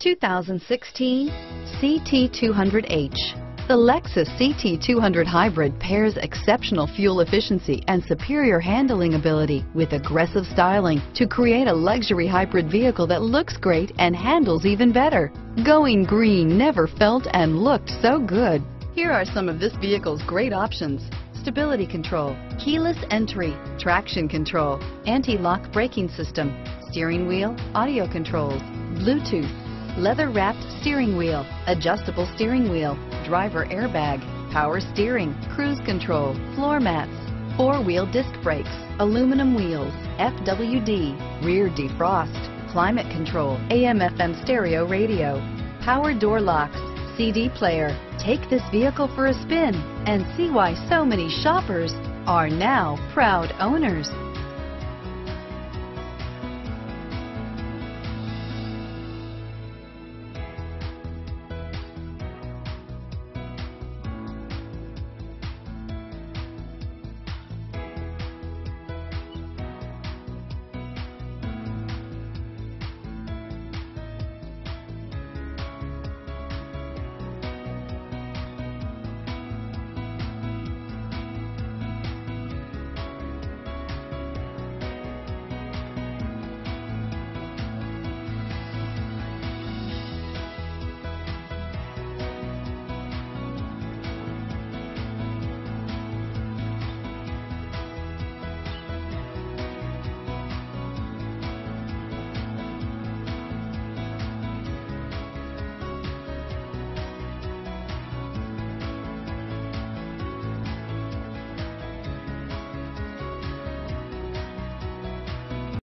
2016 CT200H. The Lexus CT200 Hybrid pairs exceptional fuel efficiency and superior handling ability with aggressive styling to create a luxury hybrid vehicle that looks great and handles even better. Going green never felt and looked so good. Here are some of this vehicle's great options: stability control, keyless entry, traction control, anti-lock braking system, steering wheel audio controls, Bluetooth, leather-wrapped steering wheel, adjustable steering wheel, driver airbag, power steering, cruise control, floor mats, four-wheel disc brakes, aluminum wheels, FWD, rear defrost, climate control, AM/FM stereo radio, power door locks, CD player. Take this vehicle for a spin and see why so many shoppers are now proud owners.